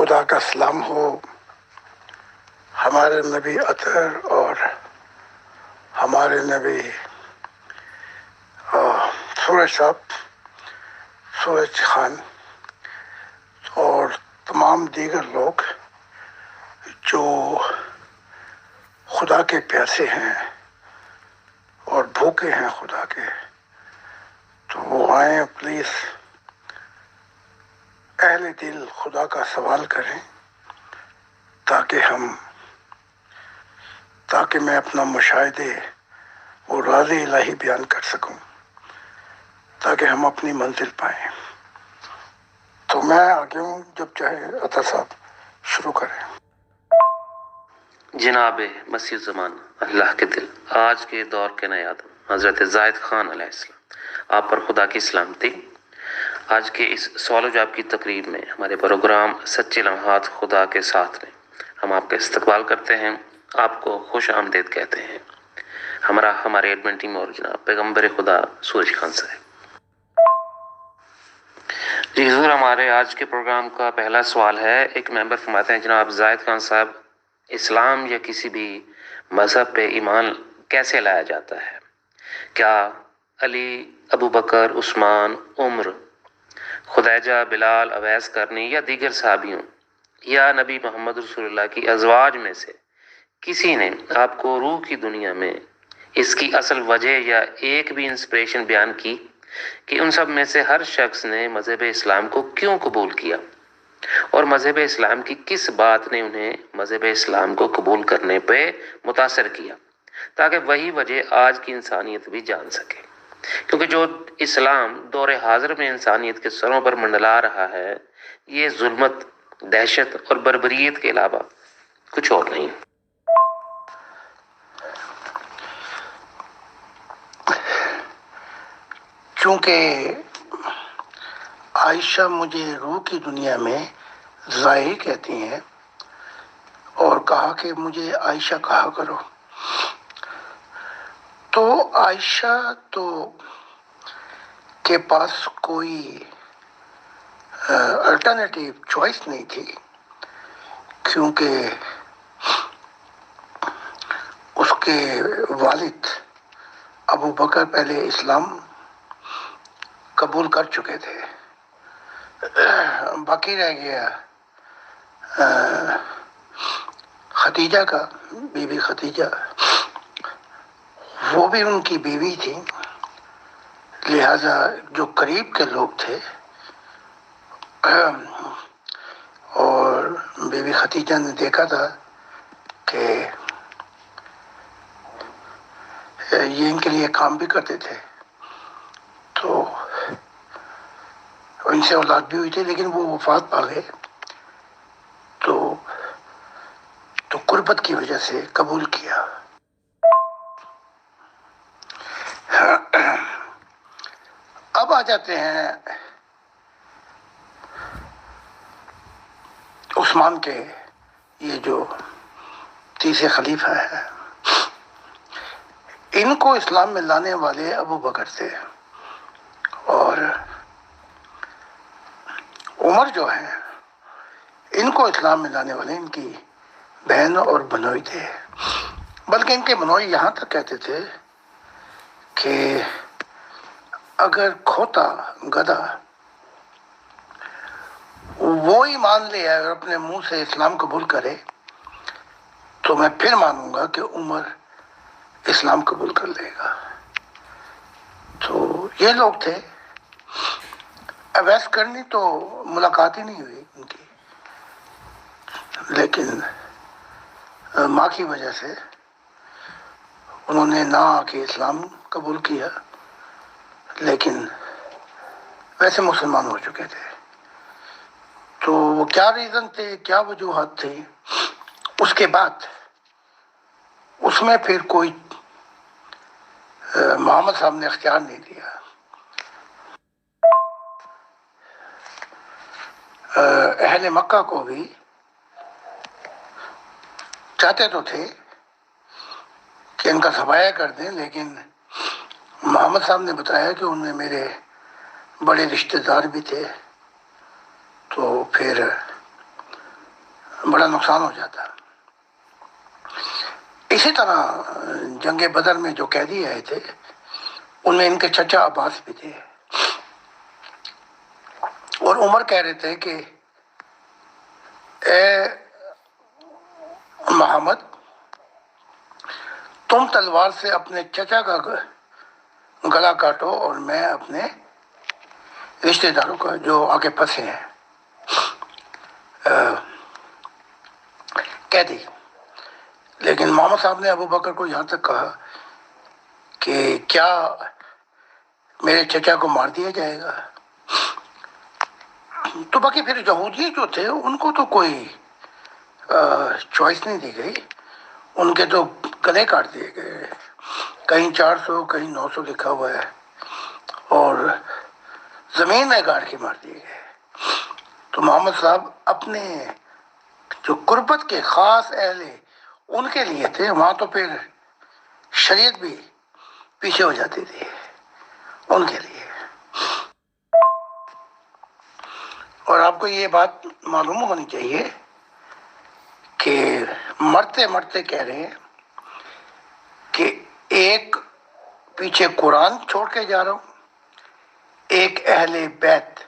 خدا کا سلام ہو ہمارے نبی اطہر اور ہمارے نبی سورج صاحب، سورج خان اور تمام دیگر لوگ جو خدا کے پیاسے ہیں اور بھوکے ہیں خدا کے، تو وہ آئیں پلیز اہل دل خدا کا سوال کریں تاکہ میں اپنا مشاہدے وہ راز الہی بیان کر سکوں، تاکہ ہم اپنی منزل پائیں۔ تو میں آگے ہوں، جب چاہے عطا صاحب شروع کریں۔ جناب مسیح زمان اللہ کے دل، آج کے دور کے نئے آدم حضرت زاہد خان علیہ السلام، آپ پر خدا کی سلامتی۔ آج کے اس سوال و جواب کی تقریب میں ہمارے پروگرام سچے لمحات خدا کے ساتھ میں ہم آپ کا استقبال کرتے ہیں، آپ کو خوش آمدید کہتے ہیں۔ ہمارے ایڈمن ٹیم اور جناب پیغمبر خدا سورج خان صاحب۔ جی حضور، ہمارے آج کے پروگرام کا پہلا سوال ہے، ایک ممبر فرماتے ہیں جناب زاہد خان صاحب، اسلام یا کسی بھی مذہب پہ ایمان کیسے لایا جاتا ہے؟ کیا علی، ابو بکر، عثمان، عمر، خدیجہ، بلال، اویس کرنی یا دیگر صحابیوں یا نبی محمد رسول اللہ کی ازواج میں سے کسی نے آپ کو روح کی دنیا میں اس کی اصل وجہ یا ایک بھی انسپریشن بیان کی کہ ان سب میں سے ہر شخص نے مذہب اسلام کو کیوں قبول کیا، اور مذہب اسلام کی کس بات نے انہیں مذہب اسلام کو قبول کرنے پہ متاثر کیا، تاکہ وہی وجہ آج کی انسانیت بھی جان سکے؟ کیونکہ جو اسلام دور حاضر میں انسانیت کے سروں پر منڈلا رہا ہے، یہ ظلمت، دہشت اور بربریت کے علاوہ کچھ اور نہیں۔ چونکہ عائشہ مجھے روح کی دنیا میں ظاہر کہتی ہیں اور کہا کہ مجھے عائشہ کہا کرو، تو عائشہ تو کے پاس کوئی الٹرنیٹیو چوائس نہیں تھی، کیونکہ اس کے والد ابو بکر پہلے اسلام قبول کر چکے تھے۔ باقی رہ گیا خدیجہ کا، بی بی خدیجہ، وہ بھی ان کی بیوی تھی، لہذا جو قریب کے لوگ تھے، اور بی بی خدیجہ نے دیکھا تھا کہ یہ ان کے لیے کام بھی کرتے تھے، تو ان سے اولاد بھی ہوئی تھی، لیکن وہ وفات پا گئے، تو قربت کی وجہ سے قبول کیا۔ اب آ جاتے ہیں عثمان کے، یہ جو تیسرے خلیفہ ہیں، ان کو اسلام میں لانے والے ابو بکر تھے، اور عمر جو ہیں ان کو اسلام میں لانے والے ان کی بہن اور بنوئی تھے، بلکہ ان کے بنوئی یہاں تک کہتے تھے کہ اگر کھوتا گدھا وہی مان لے اگر اپنے منہ سے اسلام قبول کرے تو میں پھر مانوں گا کہ عمر اسلام قبول کر لے گا۔ تو یہ لوگ تھے۔ اویس کرنی تو ملاقات ہی نہیں ہوئی ان کی، لیکن ماں کی وجہ سے انہوں نے نہ آ کے اسلام قبول کیا، لیکن ویسے مسلمان ہو چکے تھے۔ تو وہ کیا ریزن تھے، کیا وجوہات تھی، اس کے بعد اس میں پھر کوئی محمد صاحب نے اختیار نہیں دیا۔ اہل مکہ کو بھی چاہتے تو تھے کہ ان کا سفایا کر دیں، لیکن محمد صاحب نے بتایا کہ ان میں میرے بڑے رشتہ دار بھی تھے، تو پھر بڑا نقصان ہو جاتا. اسی طرح جنگ بدر میں جو قیدی آئے تھے ان میں ان کے چچا عباس بھی تھے، اور عمر کہہ رہے تھے کہ اے محمد، تم تلوار سے اپنے چچا کا گلا کاٹو اور میں اپنے رشتہ داروں کا جو آگے پھنسے ہیں قیدی. لیکن محمد صاحب نے ابو بکر کو یہاں تک کہا کہ کیا میرے چچا کو مار دیا جائے گا؟ تو باقی پھر یہودی جو تھے ان کو تو کوئی چوائس نہیں دی گئی، ان کے تو گلے کاٹ دیے گئے، کہیں 400 کہیں 900 لکھا ہوا ہے، اور زمین میں گاڑ کے مار دیے گئے. تو محمد صاحب اپنے جو قربت کے خاص اہل ان کے لیے تھے، وہاں تو پھر شریعت بھی پیچھے ہو جاتی تھی ان کے لیے. اور آپ کو یہ بات معلوم ہونی چاہیے کہ مرتے مرتے کہہ رہے ہیں کہ ایک پیچھے قرآن چھوڑ کے جا رہا ہوں، ایک اہل بیت،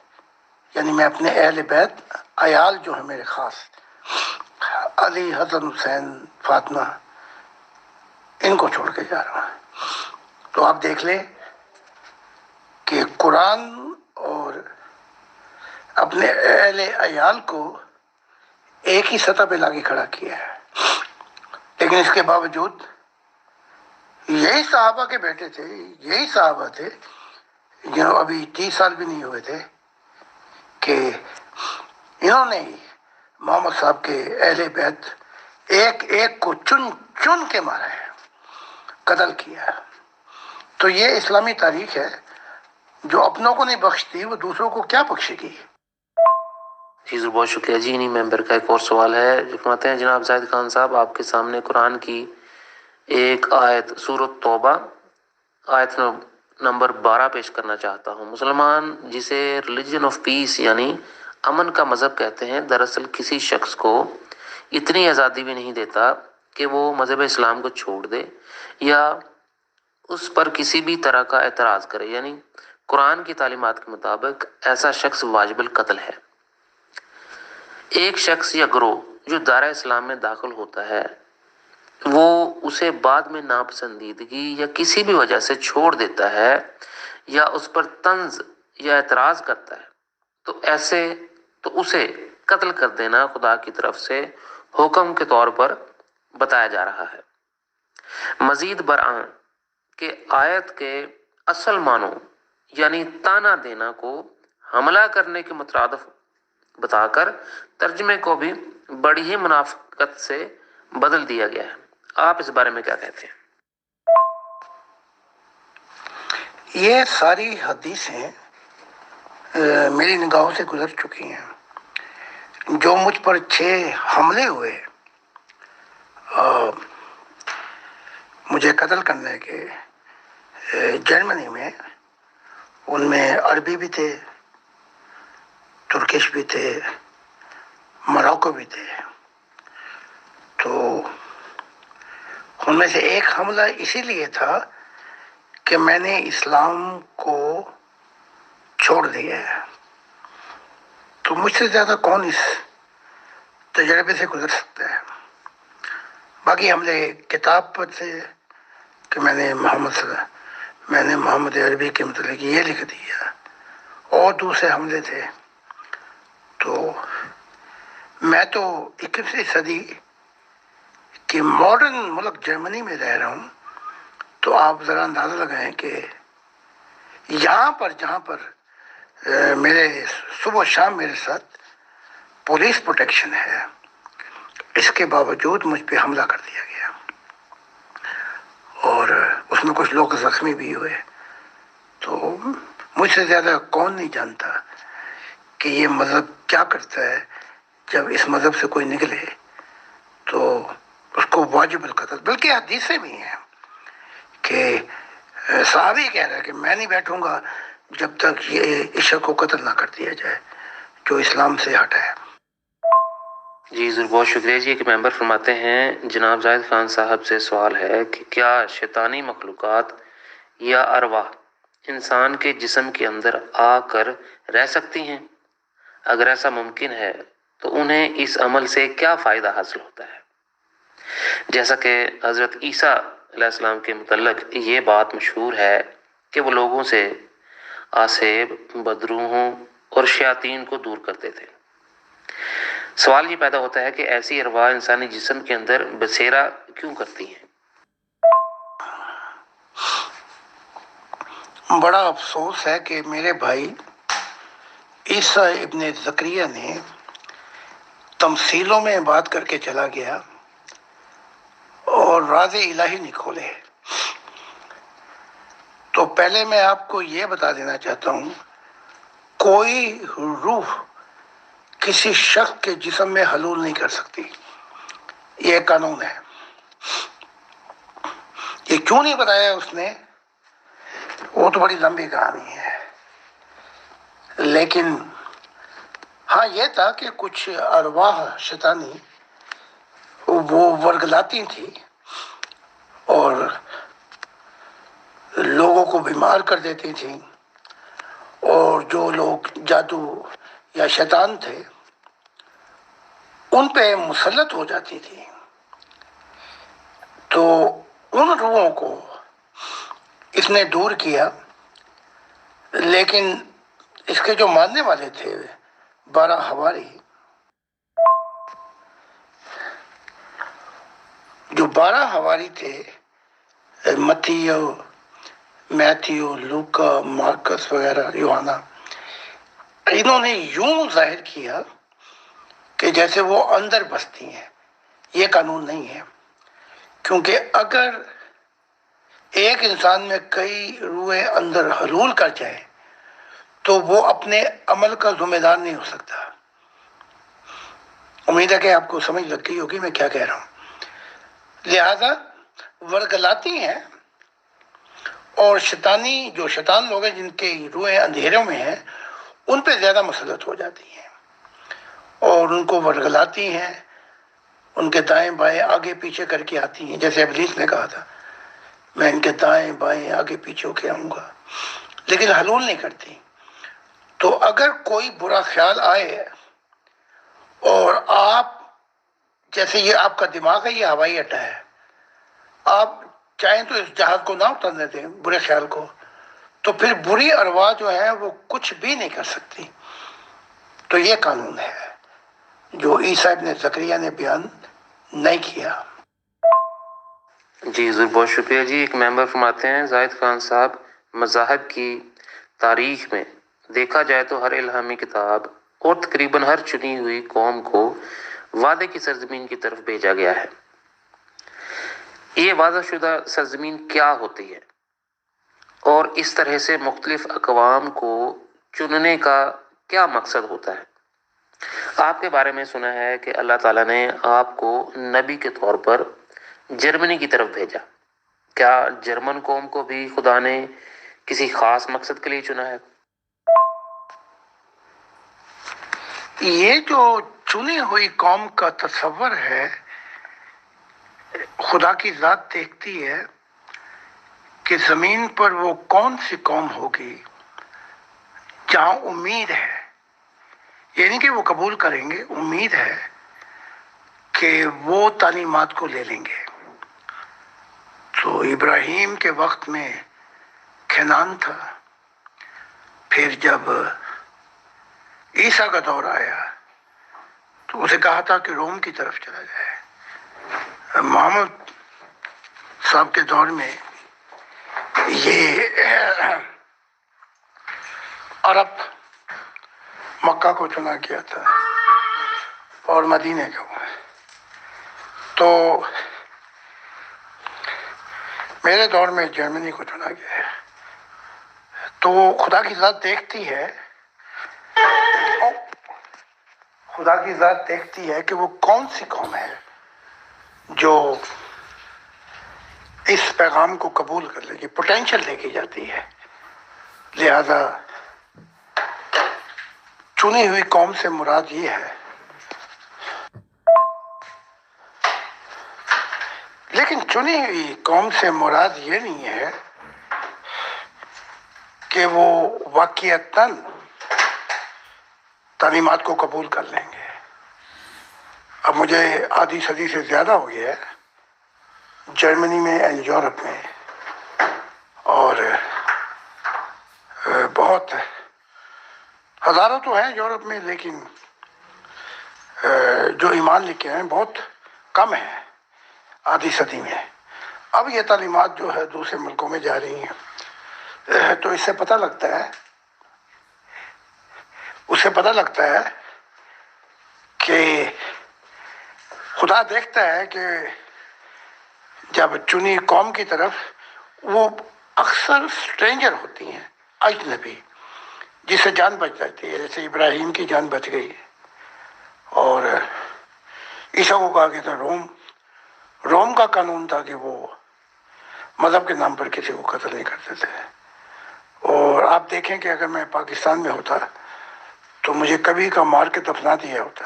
یعنی میں اپنے اہل بیت عیال جو ہیں میرے خاص، علی، حسن، حسین، فاطمہ، ان کو چھوڑ کے جا رہا ہوں. تو آپ دیکھ لیں کہ قرآن اور اپنے اہل عیال کو ایک ہی سطح پہ لا کے کھڑا کیا ہے. لیکن اس کے باوجود یہی صحابہ کے بیٹے تھے، یہی صحابہ تھے جنہوں ابھی 30 سال بھی نہیں ہوئے تھے کہ انہوں نے محمد صاحب کے اہل بیت ایک ایک کو چن چن کے مارا ہے، قتل کیا ہے. تو یہ اسلامی تاریخ ہے، جو اپنوں کو نہیں بخشتی وہ دوسروں کو کیا بخشے گی. جی بہت شکریہ جی. انہی ممبر کا ایک اور سوال ہے جو فرماتے ہیں جناب زاہد خان صاحب، آپ کے سامنے قرآن کی ایک آیت سورۃ توبہ آیت نمبر 12 پیش کرنا چاہتا ہوں. مسلمان جسے ریلیجن آف پیس یعنی امن کا مذہب کہتے ہیں، دراصل کسی شخص کو اتنی آزادی بھی نہیں دیتا کہ وہ مذہب اسلام کو چھوڑ دے یا اس پر کسی بھی طرح کا اعتراض کرے. یعنی قرآن کی تعلیمات کے مطابق ایسا شخص واجب القتل ہے. ایک شخص یا گروہ جو دائرہ اسلام میں داخل ہوتا ہے وہ اسے بعد میں ناپسندیدگی یا کسی بھی وجہ سے چھوڑ دیتا ہے یا اس پر طنز یا اعتراض کرتا ہے تو اسے قتل کر دینا خدا کی طرف سے حکم کے طور پر بتایا جا رہا ہے. مزید برآں کہ آیت کے اصل معنوں یعنی تانا دینا کو حملہ کرنے کے مترادف بتا کر ترجمے کو بھی بڑی ہی منافقت سے بدل دیا گیا ہے. آپ اس بارے میں کیا کہتے ہیں؟ یہ ساری حدیثیں میری نگاہوں سے گزر چکی ہیں. جو مجھ پر 6 حملے ہوئے مجھے قتل کرنے کے جرمنی میں، ان میں عربی بھی تھے، ترکش بھی تھے، موراکو بھی تھے. تو ان میں سے ایک حملہ اسی لیے تھا کہ میں نے اسلام کو چھوڑ دیا ہے. تو مجھ سے زیادہ کون اس تجربے سے گزر سکتا ہے. باقی حملے کتاب پر تھے کہ میں نے محمد عربی کے متعلق یہ لکھ دیا، اور دوسرے حملے تھے. تو میں تو 21ویں صدی کہ ماڈرن ملک جرمنی میں رہ رہا ہوں. تو آپ ذرا اندازہ لگائیں کہ یہاں پر جہاں پر میرے صبح و شام میرے ساتھ پولیس پروٹیکشن ہے، اس کے باوجود مجھ پہ حملہ کر دیا گیا، اور اس میں کچھ لوگ زخمی بھی ہوئے. تو مجھ سے زیادہ کون نہیں جانتا کہ یہ مذہب کیا کرتا ہے. جب اس مذہب سے کوئی نکلے تو اس کو واجب القتل، بلکہ حدیثیں بھی ہیں کہ صحابی کہہ رہا ہے کہ میں نہیں بیٹھوں گا جب تک یہ عشق کو قتل نہ کر دیا جائے جو اسلام سے ہٹا ہے. جی ضرور، بہت شکریہ جی۔ ایک ممبر فرماتے ہیں جناب زاہد خان صاحب سے سوال ہے کہ کیا شیطانی مخلوقات یا ارواح انسان کے جسم کے اندر آ کر رہ سکتی ہیں؟ اگر ایسا ممکن ہے تو انہیں اس عمل سے کیا فائدہ حاصل ہوتا ہے؟ جیسا کہ حضرت عیسیٰ علیہ السلام کے متعلق یہ بات مشہور ہے کہ وہ لوگوں سے آسیب، بدروحوں اور شیاطین کو دور کرتے تھے۔ سوال یہ پیدا ہوتا ہے کہ ایسی ارواح انسانی جسم کے اندر بسیرا کیوں کرتی ہیں؟ بڑا افسوس ہے کہ میرے بھائی عیسیٰ ابن زکریا نے تمثیلوں میں بات کر کے چلا گیا اور راز الہی نہیں کھولے۔ تو پہلے میں آپ کو یہ بتا دینا چاہتا ہوں، کوئی روح کسی شخص کے جسم میں حلول نہیں کر سکتی، یہ قانون ہے۔ یہ کیوں نہیں بتایا اس نے، وہ تو بڑی لمبی کہانی ہے، لیکن ہاں یہ تھا کہ کچھ ارواح شیطانی وہ ورگلاتی تھی اور لوگوں کو بیمار کر دیتی تھی، اور جو لوگ جادو یا شیطان تھے ان پہ مسلط ہو جاتی تھی۔ تو ان روحوں کو اس نے دور کیا، لیکن اس کے جو ماننے والے تھے 12 حواری، جو 12 حواری تھے، متیو، میتھیو، لوکا، مارکس وغیرہ، یوحنا، انہوں نے یوں ظاہر کیا کہ جیسے وہ اندر بستی ہیں۔ یہ قانون نہیں ہے، کیونکہ اگر ایک انسان میں کئی روحیں اندر حلول کر جائیں تو وہ اپنے عمل کا ذمہ دار نہیں ہو سکتا۔ امید ہے کہ آپ کو سمجھ لگ گئی ہوگی میں کیا کہہ رہا ہوں۔ لہذا ورگلاتی ہیں، اور شیطانی جو شیطان لوگ ہیں جن کے روحیں اندھیروں میں ہیں ان پہ زیادہ مسلط ہو جاتی ہیں اور ان کو ورگلاتی ہیں، ان کے دائیں بائیں آگے پیچھے کر کے آتی ہیں، جیسے ابلیس نے کہا تھا میں ان کے دائیں بائیں آگے پیچھے ہو کے آؤں گا، لیکن حلول نہیں کرتی۔ تو اگر کوئی برا خیال آئے اور آپ، جیسے یہ آپ کا دماغ ہے، یہ ہوائی اڈا ہے، آپ چاہیں تو اس جہاز کو نہ اترنے دیں برے خیال کو، تو پھر بری ارواح جو ہیں وہ کچھ بھی نہیں کر سکتی۔ تو یہ قانون ہے جو عیسیٰ ابن زکریا نے بیان نہیں کیا۔ جی ضرور، بہت شکریہ جی۔ ایک ممبر فرماتے ہیں زاہد خان صاحب، مذاہب کی تاریخ میں دیکھا جائے تو ہر الہامی کتاب اور تقریباً ہر چنی ہوئی قوم کو وعدے کی سرزمین کی طرف بھیجا گیا ہے۔ یہ وعدہ شدہ سرزمین کیا ہوتی ہے اور اس طرح سے مختلف اقوام کو چننے کا کیا مقصد ہوتا ہے؟ آپ کے بارے میں سنا ہے کہ اللہ تعالیٰ نے آپ کو نبی کے طور پر جرمنی کی طرف بھیجا۔ کیا جرمن قوم کو بھی خدا نے کسی خاص مقصد کے لیے چنا ہے؟ یہ جو چنی ہوئی قوم کا تصور ہے، خدا کی ذات دیکھتی ہے کہ زمین پر وہ کون سی قوم ہوگی جہاں امید ہے، یعنی کہ وہ قبول کریں گے، امید ہے کہ وہ تعلیمات کو لے لیں گے۔ تو ابراہیم کے وقت میں کینان تھا، پھر جب عیسیٰ کا دور آیا تو اسے کہا تھا کہ روم کی طرف چلا جائے۔ محمد صاحب کے دور میں یہ عرب مکہ کو چنا گیا تھا اور مدینے کو، تو میرے دور میں جرمنی کو چنا گیا ہے۔ تو خدا کی ذات دیکھتی ہے، خدا کی ذات دیکھتی ہے کہ وہ کون سی قوم ہے جو اس پیغام کو قبول کر لے گی، پوٹینشل دیکھی جاتی ہے۔ لہذا چنی ہوئی قوم سے مراد یہ ہے لیکن چنی ہوئی قوم سے مراد یہ نہیں ہے کہ وہ واقعتاً تعلیمات کو قبول کر لیں گے. اب مجھے آدھی صدی سے زیادہ ہو گیا ہے جرمنی میں اینڈ یورپ میں، اور بہت ہزاروں تو ہیں یورپ میں، لیکن جو ایمان لے کے ہیں بہت کم ہیں آدھی صدی میں. اب یہ تعلیمات جو ہے دوسرے ملکوں میں جا رہی ہیں، تو اس سے پتہ لگتا ہے کہ خدا دیکھتا ہے کہ جب چنی قوم کی طرف وہ اکثر اسٹرینجر ہوتی ہیں، اجنبی، جس سے جان بچ جاتی ہے. جیسے ابراہیم کی جان بچ گئی، اور عیسیٰ کو کہا کہ تھا روم کا قانون تھا کہ وہ مذہب کے نام پر کسی کو قتل نہیں کرتے تھے. اور آپ دیکھیں کہ اگر میں پاکستان میں ہوتا تو مجھے کبھی کا مار کے دفنا دیا ہوتا،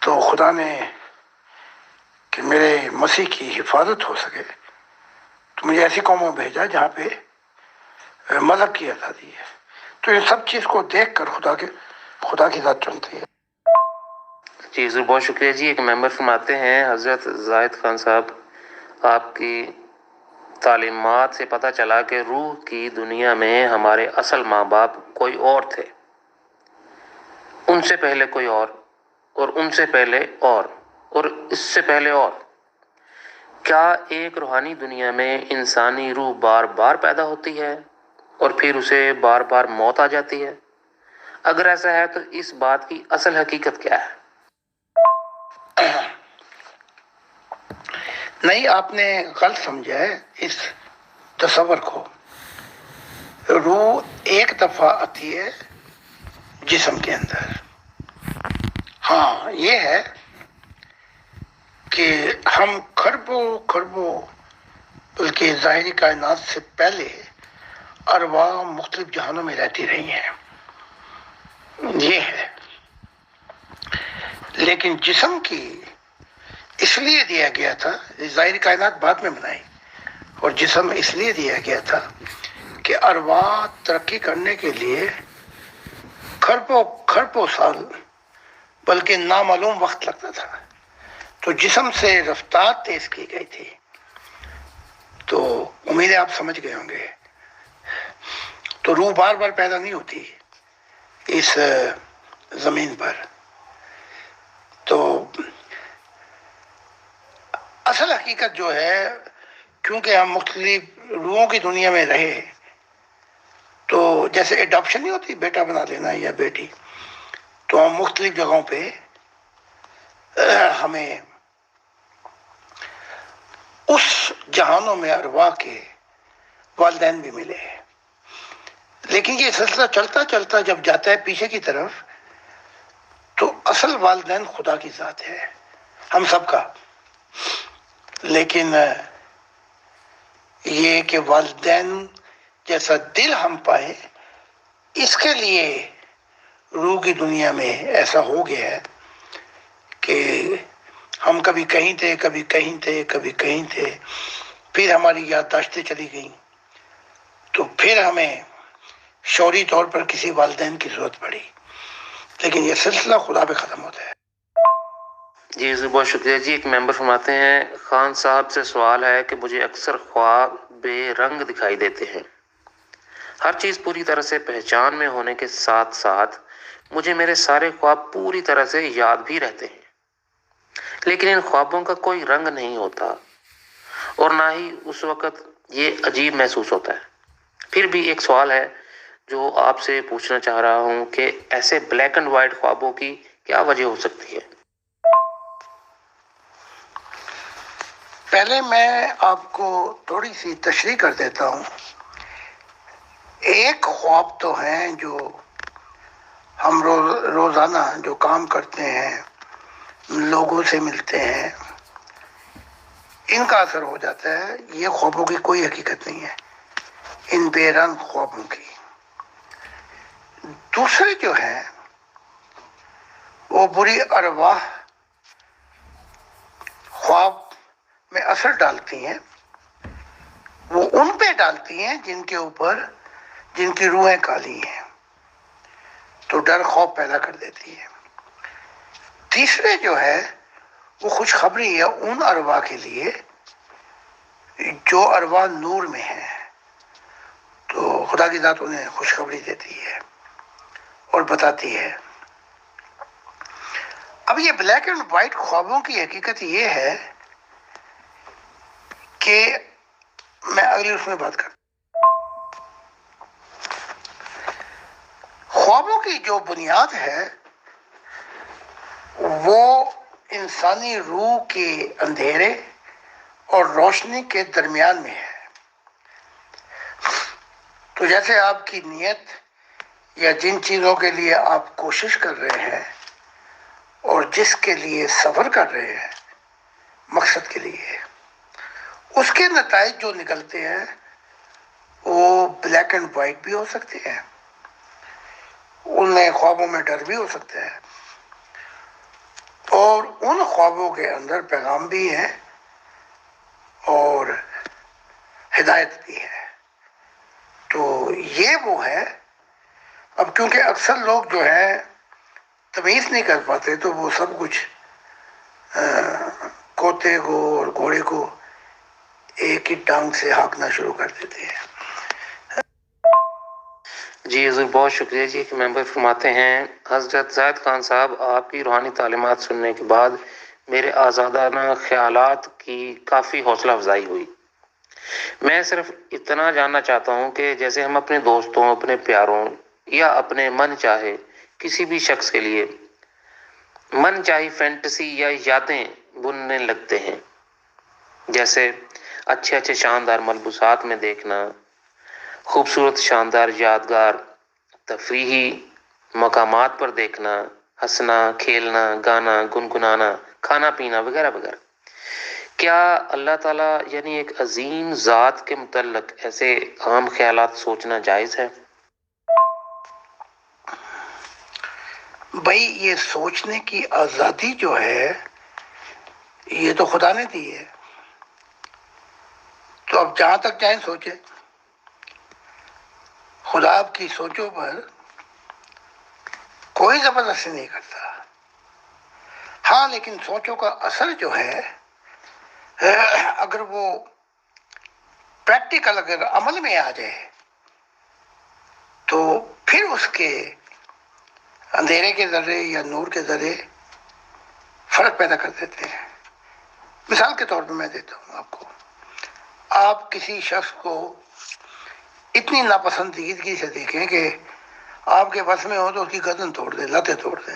تو خدا نے کہ میرے مسیح کی حفاظت ہو سکے تو مجھے ایسی قوموں میں بھیجا جہاں پہ مذہب کی آزادی ہے. تو یہ سب چیز کو دیکھ کر خدا کی ذات چنتی ہے. جی ضرور، بہت شکریہ جی. ایک ممبر فرماتے ہیں حضرت زاہد خان صاحب، آپ کی تعلیمات سے پتہ چلا کہ روح کی دنیا میں ہمارے اصل ماں باپ کوئی اور تھے، ان سے پہلے کوئی اور ان سے پہلے اور اس سے پہلے اور. کیا ایک روحانی دنیا میں انسانی روح بار بار پیدا ہوتی ہے اور پھر اسے بار بار موت آ جاتی ہے؟ اگر ایسا ہے تو اس بات کی اصل حقیقت کیا ہے؟ نہیں، آپ نے غلط سمجھا ہے اس تصور کو. روح ایک دفعہ آتی ہے جسم کے اندر. ہاں یہ ہے کہ ہم خربوں بلکہ ظاہری کائنات سے پہلے ارواح مختلف جہانوں میں رہتی رہی ہیں، یہ ہے. لیکن جسم کی اس لیے دیا گیا تھا، ظاہری کائنات بعد میں بنائی، اور جسم اس لیے دیا گیا تھا کہ ارواح ترقی کرنے کے لیے خربوں سال بلکہ نامعلوم وقت لگتا تھا. تو جسم سے رفتار تیز کی گئی تھی. تو امید ہے آپ سمجھ گئے ہوں گے. تو روح بار بار پیدا نہیں ہوتی اس زمین پر. تو اصل حقیقت جو ہے، کیونکہ ہم مختلف روحوں کی دنیا میں رہے، تو جیسے ایڈاپشن نہیں ہوتی، بیٹا بنا لینا یا بیٹی، تو ہم مختلف جگہوں پہ ہمیں اس جہانوں میں ارواح کے والدین بھی ملے. لیکن یہ سلسلہ چلتا چلتا جب جاتا ہے پیچھے کی طرف، تو اصل والدین خدا کی ذات ہے ہم سب کا. لیکن یہ کہ والدین جیسا دل ہم پائے، اس کے لیے روح کی دنیا میں ایسا ہو گیا ہے کہ ہم کبھی کہیں تھے، کبھی کہیں تھے، کبھی کہیں تھے. پھر ہماری یادداشتیں چلی گئیں، تو پھر ہمیں شعوری طور پر کسی والدین کی ضرورت پڑی. لیکن یہ سلسلہ خدا پہ ختم ہوتا ہے. جی بہت شکریہ جی. ایک ممبر فرماتے ہیں خان صاحب سے سوال ہے کہ مجھے اکثر خواب بے رنگ دکھائی دیتے ہیں. ہر چیز پوری طرح سے پہچان میں ہونے کے ساتھ ساتھ مجھے میرے سارے خواب پوری طرح سے یاد بھی رہتے ہیں، لیکن ان خوابوں کا کوئی رنگ نہیں ہوتا، اور نہ ہی اس وقت یہ عجیب محسوس ہوتا ہے. پھر بھی ایک سوال ہے جو آپ سے پوچھنا چاہ رہا ہوں کہ ایسے بلیک اینڈ وائٹ خوابوں کی کیا وجہ ہو سکتی ہے؟ پہلے میں آپ کو تھوڑی سی تشریح کر دیتا ہوں. ایک خواب تو ہیں جو ہم روزانہ جو کام کرتے ہیں، لوگوں سے ملتے ہیں، ان کا اثر ہو جاتا ہے. یہ خوابوں کی کوئی حقیقت نہیں ہے، ان بے رنگ خوابوں کی. دوسرے جو ہیں وہ بری ارواح خواب میں اثر ڈالتی ہیں وہ ان پہ ڈالتی ہیں جن کے اوپر جن کی روحیں کالی ہیں، تو ڈر خوف پیدا کر دیتی ہے۔ تیسرے جو ہے وہ خوشخبری ہے ان ارواح کے لیے جو ارواح نور میں ہیں، تو خدا کی ذات انہیں خوشخبری دیتی ہے اور بتاتی ہے۔ اب یہ بلیک اینڈ وائٹ خوابوں کی حقیقت یہ ہے کہ میں اگلی اس میں بات کرتا ہوں۔ خوابوں کی جو بنیاد ہے وہ انسانی روح کے اندھیرے اور روشنی کے درمیان میں ہے۔ تو جیسے آپ کی نیت یا جن چیزوں کے لیے آپ کوشش کر رہے ہیں اور جس کے لیے سفر کر رہے ہیں مقصد کے لیے، اس کے نتائج جو نکلتے ہیں وہ بلیک اینڈ وائٹ بھی ہو سکتے ہیں، ان میں خوابوں میں ڈر بھی ہو سکتا ہے، اور ان خوابوں کے اندر پیغام بھی ہے اور ہدایت بھی ہے۔ تو یہ وہ ہے۔ اب کیونکہ اکثر لوگ جو ہے تمیز نہیں کر پاتے تو وہ سب کچھ کوتے کو اور گھوڑے کو ایک ہی ٹانگ سے ہانکنا شروع کر دیتے ہیں۔ جی حضور، بہت شکریہ جی کہ ممبر فرماتے ہیں، حضرت زاہد خان صاحب آپ کی روحانی تعلیمات سننے کے بعد میرے آزادانہ خیالات کی کافی حوصلہ افزائی ہوئی۔ میں صرف اتنا جاننا چاہتا ہوں کہ جیسے ہم اپنے دوستوں، اپنے پیاروں یا اپنے من چاہے کسی بھی شخص کے لیے من چاہی فینٹسی یا یادیں بننے لگتے ہیں، جیسے اچھے اچھے شاندار ملبوسات میں دیکھنا، خوبصورت شاندار یادگار تفریحی مقامات پر دیکھنا، ہنسنا، کھیلنا، گانا، گنگنانا، کھانا پینا وغیرہ وغیرہ۔ کیا اللہ تعالیٰ یعنی ایک عظیم ذات کے متعلق ایسے عام خیالات سوچنا جائز ہے؟ بھائی یہ سوچنے کی آزادی جو ہے یہ تو خدا نے دی ہے، تو اب جہاں تک چاہیں سوچیں، خدا آپ کی سوچوں پر کوئی زبردستی نہیں کرتا۔ ہاں لیکن سوچوں کا اثر جو ہے اگر وہ پریکٹیکل اگر عمل میں آ جائے تو پھر اس کے اندھیرے کے ذرے یا نور کے ذرے فرق پیدا کر دیتے ہیں۔ مثال کے طور پہ میں دیتا ہوں آپ کو، آپ کسی شخص کو اتنی ناپسندیدگی سے دیکھیں کہ آپ کے بس میں ہو تو اس کی گردن توڑ دیں، لتیں توڑ دیں،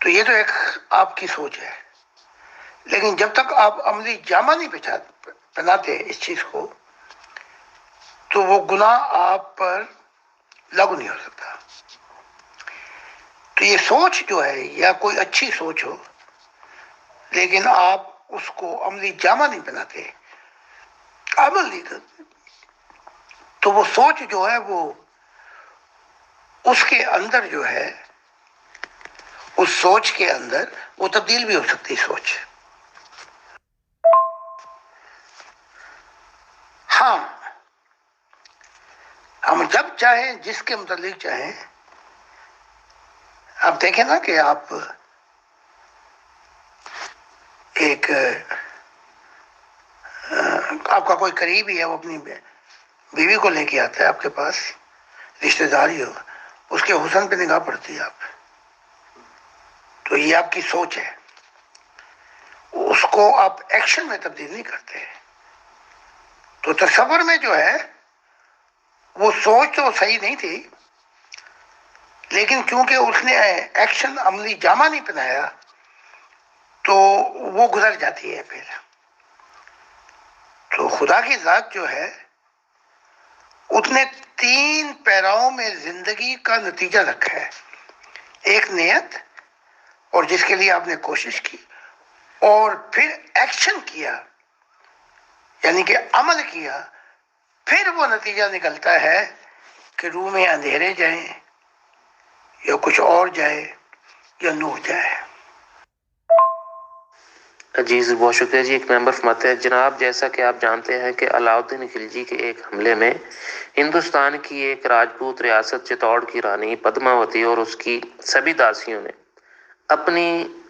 تو یہ تو ایک آپ کی سوچ ہے۔ لیکن جب تک آپ عملی جامہ نہیں پہناتے اس چیز کو تو وہ گناہ آپ پر لاگو نہیں ہو سکتا۔ تو یہ سوچ جو ہے یا کوئی اچھی سوچ ہو لیکن آپ اس کو عملی جامہ نہیں پہناتے، عمل نہیں کرتے، تو وہ سوچ جو ہے وہ اس کے اندر جو ہے، اس سوچ کے اندر وہ تبدیل بھی ہو سکتی سوچ۔ ہاں ہم جب چاہیں جس کے متعلق چاہیں، آپ دیکھیں نا کہ آپ ایک آپ کا کوئی قریبی ہے، وہ اپنی بیوی کو لے کے آتا ہے آپ کے پاس، رشتہ داری ہو، اس کے حسن پہ نگاہ پڑتی ہے آپ، تو یہ آپ کی سوچ ہے، اس کو آپ ایکشن میں تبدیل نہیں کرتے۔ تو تصور میں جو ہے وہ سوچ تو صحیح نہیں تھی، لیکن کیونکہ اس نے ایکشن عملی جامہ نہیں پہنایا تو وہ گزر جاتی ہے پھر۔ تو خدا کی ذات جو ہے اس نے 3 پیراؤں میں زندگی کا نتیجہ رکھا ہے، ایک نیت اور جس کے لیے آپ نے کوشش کی، اور پھر ایکشن کیا یعنی کہ عمل کیا، پھر وہ نتیجہ نکلتا ہے کہ روح میں اندھیرے جائیں یا کچھ اور جائے یا نور جائے۔ عزیز بہت شکریہ جی. ایک ممبر فرماتے ہیں جناب جیسا کہ آپ جانتے ہیں کہ علاؤالدین خلجی کے ایک حملے میں ہندوستان کی ایک راجپوت ریاست چتوڑ کی رانی پدماوتی اور اس کی سبھی داسیوں نے اپنی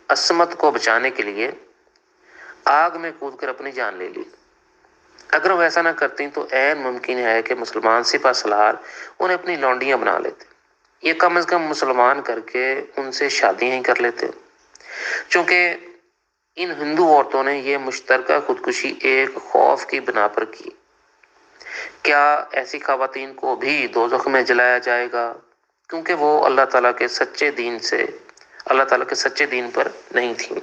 عصمت کو بچانے کے لیے آگ میں کود کر اپنی جان لے لی. اگر وہ ایسا نہ کرتی تو عین ممکن ہے کہ مسلمان سپہ سالار انہیں اپنی لونڈیاں بنا لیتے. یہ کم از کم مسلمان کر کے ان سے شادیاں ہی کر لیتے. چونکہ ان ہندو عورتوں نے یہ مشترکہ خودکشی ایک خوف کی بنا پر کی. کیا ایسی خواتین کو بھی دوزخ میں جلایا جائے گا کیونکہ وہ اللہ تعالیٰ کے سچے دین پر نہیں تھیں؟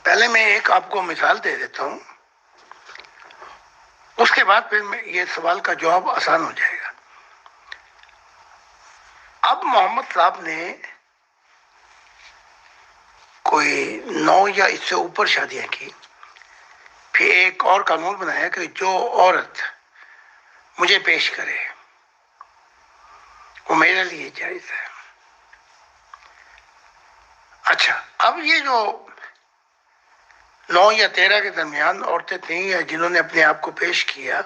پہلے میں ایک آپ کو مثال دے دیتا ہوں، اس کے بعد پھر یہ سوال کا جواب آسان ہو جائے گا. اب محمد صاحب نے کوئی 9 یا اس سے اوپر شادیاں کی، پھر ایک اور قانون بنایا کہ جو عورت مجھے پیش کرے وہ میرے لیے جائز ہے. اچھا، اب یہ جو 9 یا 13 کے درمیان عورتیں تھیں یا جنہوں نے اپنے آپ کو پیش کیا،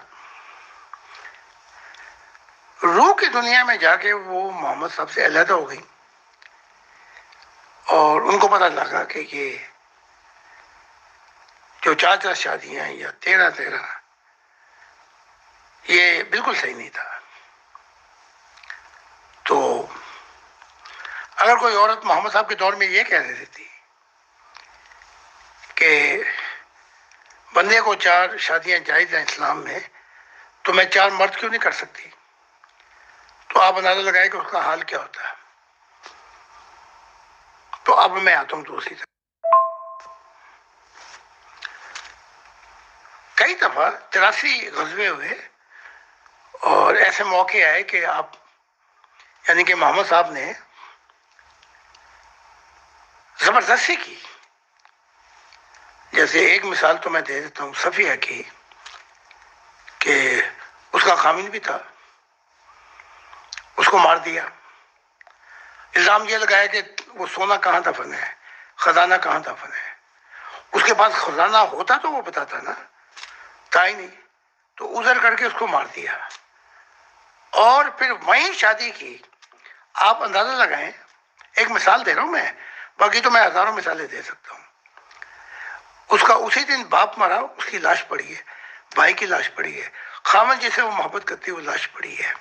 روح کی دنیا میں جا کے وہ محمد صاحب سے علیحدہ ہو گئی اور ان کو پتہ لگا کہ یہ جو 4 شادیاں یا 13 یہ بالکل صحیح نہیں تھا. تو اگر کوئی عورت محمد صاحب کے دور میں یہ کہہ رہی تھی کہ بندے کو 4 شادیاں جائز ہیں اسلام میں، تو میں 4 مرد کیوں نہیں کر سکتی؟ تو آپ اندازہ لگائیں کہ اس کا حال کیا ہوتا ہے. تو اب میں آتا ہوں دوسری طرف. کئی دفعہ 83 غزوے ہوئے اور ایسے موقع آئے کہ آپ یعنی کہ محمد صاحب نے زبردستی کی. جیسے ایک مثال تو میں دے دیتا ہوں صفیہ کی، کہ اس کا خامن بھی تھا، اس کو مار دیا. الزام یہ لگایا کہ وہ سونا کہاں دفن ہے، خزانہ کہاں دفن ہے. اس کے پاس خزانہ ہوتا تو وہ بتاتا نا، تھا ہی نہیں، تو عذر کر کے اس کو مار دیا اور پھر وہیں شادی کی. آپ اندازہ لگائیں، ایک مثال دے رہا ہوں میں، باقی تو میں ہزاروں مثالیں دے سکتا ہوں. اس کا اسی دن باپ مرا، اس کی لاش پڑی ہے، بھائی کی لاش پڑی ہے، خامن جسے وہ محبت کرتی ہے وہ لاش پڑی ہے،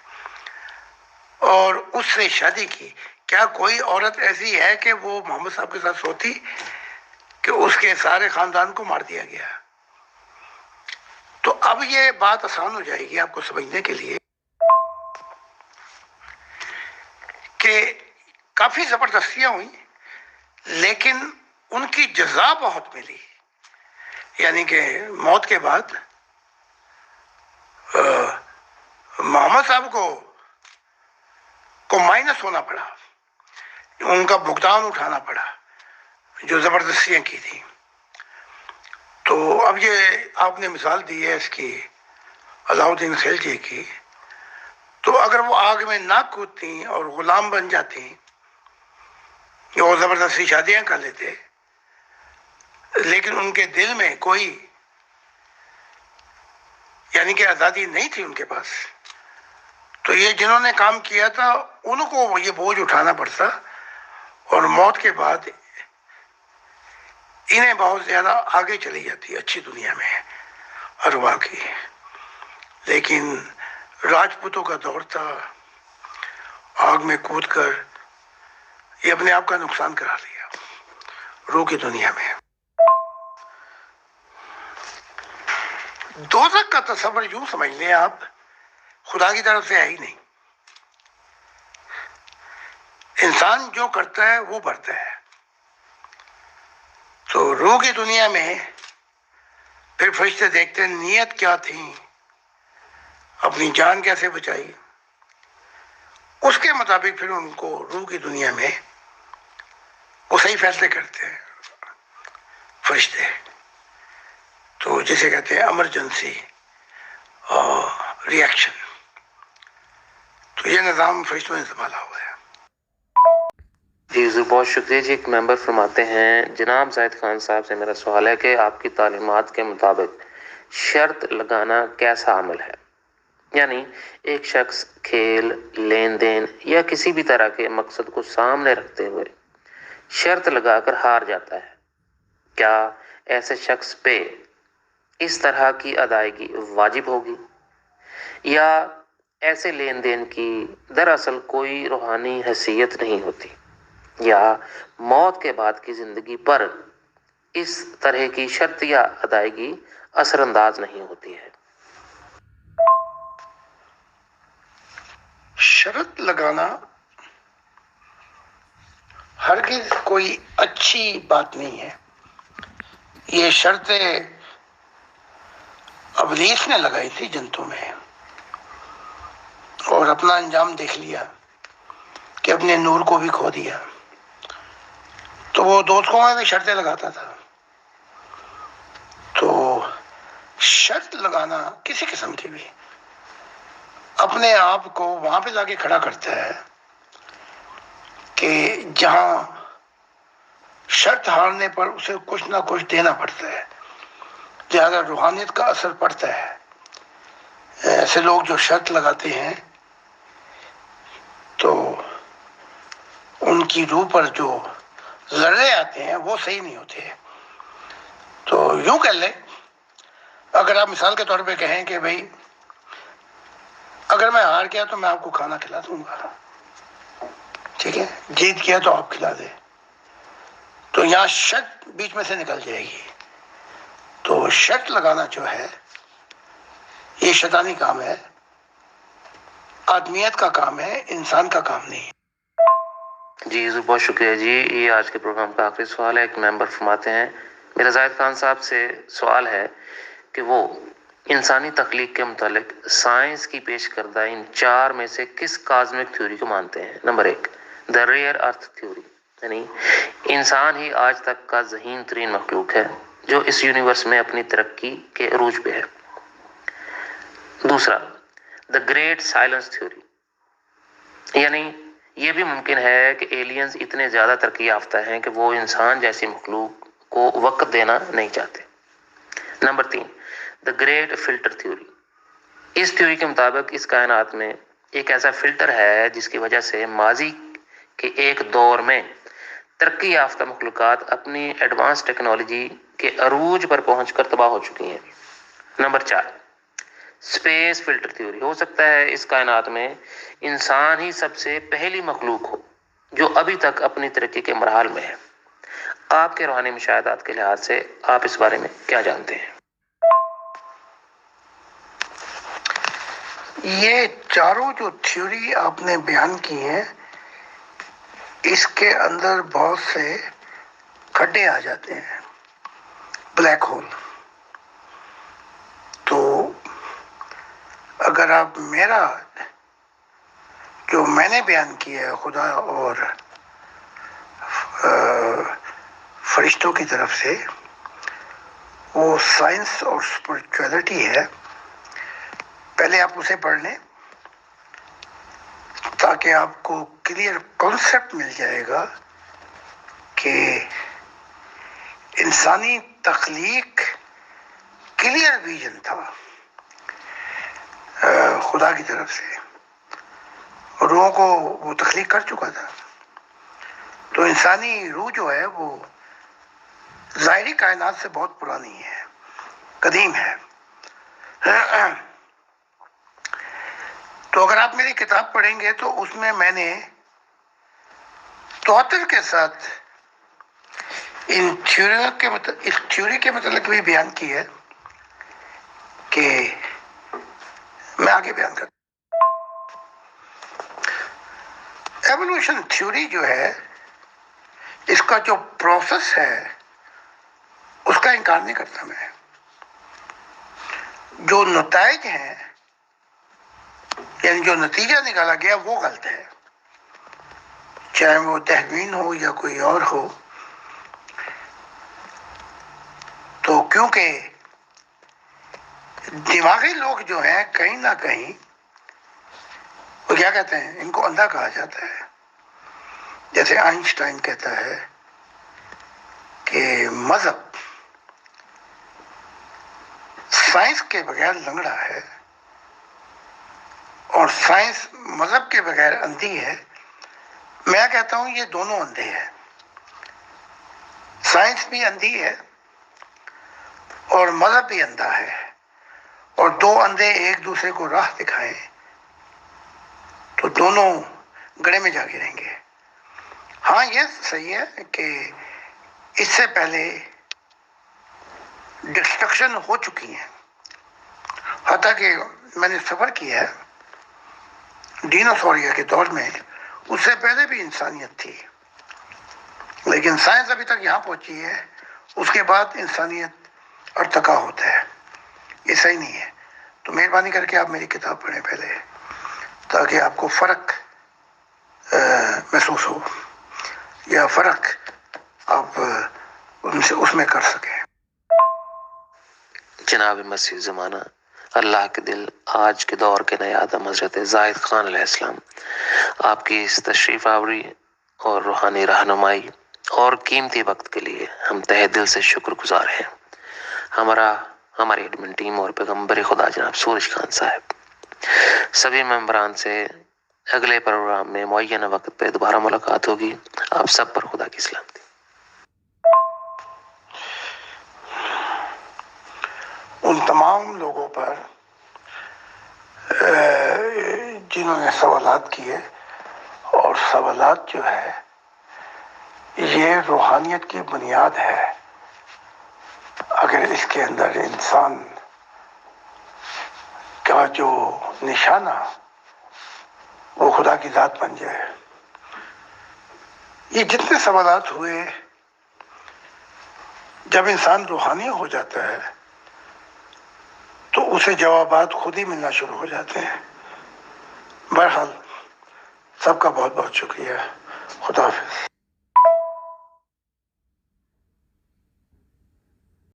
اور اس سے شادی کی. کیا کوئی عورت ایسی ہے کہ وہ محمد صاحب کے ساتھ سوتی کہ اس کے سارے خاندان کو مار دیا گیا؟ تو اب یہ بات آسان ہو جائے گی آپ کو سمجھنے کے لیے کہ کافی زبردستیاں ہوئیں لیکن ان کی جزا بہت ملی. یعنی کہ موت کے بعد محمد صاحب کو مائنس ہونا پڑا، ان کا بھگتان اٹھانا پڑا جو زبردستیاں کی تھیں. تو اب یہ آپ نے مثال دی ہے اس کی علاؤالدین خلجی کی، تو اگر وہ آگ میں نہ کودتی اور غلام بن جاتی یا وہ زبردستی شادیاں کر لیتے لیکن ان کے دل میں کوئی یعنی کہ آزادی نہیں تھی ان کے پاس، تو یہ جنہوں نے کام کیا تھا ان کو یہ بوجھ اٹھانا پڑتا اور موت کے بعد انہیں بہت زیادہ آگے چلی جاتی اچھی دنیا میں ارواح کی. لیکن راجپوتوں کا دور تھا، آگ میں کود کر یہ اپنے آپ کا نقصان کرا لیا روح کی دنیا میں. دوزخ کا تصور یوں سمجھ لیں آپ، خدا کی طرف سے ہے ہی نہیں. انسان جو کرتا ہے وہ بھرتا ہے. تو روح کی دنیا میں پھر فرشتے دیکھتے ہیں نیت کیا تھی، اپنی جان کیسے بچائی، اس کے مطابق پھر ان کو روح کی دنیا میں وہ صحیح فیصلے کرتے ہیں فرشتے. تو جسے کہتے ہیں ایمرجنسی ری ایکشن، تو یہ نظام فرشتوں نے سنبھالا ہوا ہے. جی حضور بہت شکریہ جی. ایک ممبر فرماتے ہیں جناب زاہد خان صاحب سے میرا سوال ہے کہ آپ کی تعلیمات کے مطابق شرط لگانا کیسا عمل ہے؟ یعنی ایک شخص کھیل، لین دین یا کسی بھی طرح کے مقصد کو سامنے رکھتے ہوئے شرط لگا کر ہار جاتا ہے، کیا ایسے شخص پہ اس طرح کی ادائیگی واجب ہوگی، یا ایسے لین دین کی دراصل کوئی روحانی حیثیت نہیں ہوتی، یا موت کے بعد کی زندگی پر اس طرح کی شرط یا ادائیگی اثر انداز نہیں ہوتی ہے؟ شرط لگانا ہرگز کوئی اچھی بات نہیں ہے. یہ شرطیں ابلیس نے لگائی تھی جنتوں میں، اور اپنا انجام دیکھ لیا کہ اپنے نور کو بھی کھو دیا. تو وہ دوستوں میں بھی شرطیں لگاتا تھا. تو شرط لگانا کسی قسم کی بھی اپنے آپ کو وہاں پہ جا کے کھڑا کرتا ہے کہ جہاں شرط ہارنے پر اسے کچھ نہ کچھ دینا پڑتا ہے، زیادہ روحانیت کا اثر پڑتا ہے. ایسے لوگ جو شرط لگاتے ہیں تو ان کی روح پر جو ذرے آتے ہیں وہ صحیح نہیں ہوتے. تو یوں کہہ لیں، اگر آپ مثال کے طور پہ کہیں کہ بھائی اگر میں ہار گیا تو میں آپ کو کھانا کھلا دوں گا، ٹھیک ہے، جیت گیا تو آپ کھلا دیں، تو یہاں شرط بیچ میں سے نکل جائے گی. تو شرط لگانا جو ہے یہ شیطانی کام ہے، آدمیت کا کام ہے، انسان کا کام نہیں ہے. جی حضور بہت شکریہ جی. یہ آج کے پروگرام کا آخری سوال ہے. ایک ممبر فرماتے ہیں میرا زاہد خان صاحب سے سوال ہے کہ وہ انسانی تخلیق کے متعلق سائنس کی پیش کردہ ان 4 میں سے کس کازمک تھیوری کو مانتے ہیں؟ نمبر 1 دا ریئر ارتھ تھیوری، یعنی انسان ہی آج تک کا ذہین ترین مخلوق ہے جو اس یونیورس میں اپنی ترقی کے عروج پہ ہے. دوسرا دا گریٹ سائلنس تھیوری، یعنی یہ بھی ممکن ہے کہ ایلینز اتنے زیادہ ترقی یافتہ ہیں کہ وہ انسان جیسی مخلوق کو وقت دینا نہیں چاہتے. Number 3 the great filter theory, اس تھیوری کے مطابق اس کائنات میں ایک ایسا فلٹر ہے جس کی وجہ سے ماضی کے ایک دور میں ترقی یافتہ مخلوقات اپنی ایڈوانس ٹیکنالوجی کے عروج پر پہنچ کر تباہ ہو چکی ہیں. نمبر 4 اسپیس فلٹر تھیوری، ہو سکتا ہے اس کائنات میں انسان ہی سب سے پہلی مخلوق ہو جو ابھی تک اپنی ترقی کے مراحل میں ہے. آپ کے روحانی مشاہدات کے لحاظ سے آپ اس بارے میں کیا جانتے ہیں؟ یہ چاروں جو تھیوری آپ نے بیان کی ہیں اس کے اندر بہت سے کھڈے آ جاتے ہیں، بلیک ہول. تو اگر آپ میرا جو میں نے بیان کیا ہے خدا اور فرشتوں کی طرف سے، وہ سائنس اور اسپرچویلٹی ہے، پہلے آپ اسے پڑھ لیں تاکہ آپ کو کلیئر کانسیپٹ مل جائے گا کہ انسانی تخلیق کلیئر ویژن تھا خدا کی طرف سے، روحوں کو وہ تخلیق کر چکا تھا. تو انسانی روح جو ہے وہ ظاہری کائنات سے بہت پرانی ہے، قدیم ہے. تو اگر آپ میری کتاب پڑھیں گے تو اس میں نے تواتر کے ساتھ ان اس تھیوری کے متعلق بھی بیان کی ہے کہ میں آگے بیان کرتا ہوں. ایوولوشن تھیوری جو ہے اس کا جو پروسیس ہے اس کا انکار نہیں کرتا میں. جو نتائج ہیں یعنی جو نتیجہ نکالا گیا وہ غلط ہے، چاہے وہ تحوین ہو یا کوئی اور ہو. تو کیونکہ دماغی لوگ جو ہیں کہیں نہ کہیں وہ کیا کہتے ہیں، ان کو اندھا کہا جاتا ہے. جیسے آئنسٹائن کہتا ہے کہ مذہب سائنس کے بغیر لنگڑا ہے اور سائنس مذہب کے بغیر اندھی ہے، میں کہتا ہوں یہ دونوں اندھے ہیں، سائنس بھی اندھی ہے اور مذہب بھی اندھا ہے، اور دو اندھے ایک دوسرے کو راہ دکھائیں تو دونوں گڑھے میں جا گریں گے۔ ہاں یہ صحیح ہے کہ اس سے پہلے ڈسٹرکشن ہو چکی ہیں، حتیٰ کہ میں نے سفر کیا ہے ڈینوسوریا کے دور میں، اس سے پہلے بھی انسانیت تھی، لیکن سائنس ابھی تک یہاں پہنچی ہے، اس کے بعد انسانیت ارتقا ہوتا ہے، یہ صحیح نہیں ہے۔ تو مہربانی کر کے آپ میری کتاب پڑھیں پہلے، تاکہ آپ کو فرق محسوس ہو، یا فرق آپ اس میں کر سکیں۔ جناب مسیح زمانہ، اللہ کے دل، آج کے دور کے نئے آدم حضرت زاہد خان علیہ السلام، آپ کی اس تشریف آوری اور روحانی رہنمائی اور قیمتی وقت کے لیے ہم تہ دل سے شکر گزار ہیں۔ ہماری ایڈمن ٹیم اور پیغمبر خدا جناب سورج خان صاحب، سبھی ممبران سے اگلے پروگرام میں معینہ وقت پہ دوبارہ ملاقات ہوگی۔ آپ سب پر خدا کی سلامتی۔ ان تمام لوگوں پر جنہوں نے سوالات کیے، اور سوالات جو ہے یہ روحانیت کی بنیاد ہے، اگر اس کے اندر انسان کا جو نشانہ وہ خدا کی ذات بن جائے۔ یہ جتنے سوالات ہوئے، جب انسان روحانی ہو جاتا ہے تو اسے جوابات خود ہی ملنا شروع ہو جاتے ہیں۔ بہرحال سب کا بہت بہت شکریہ۔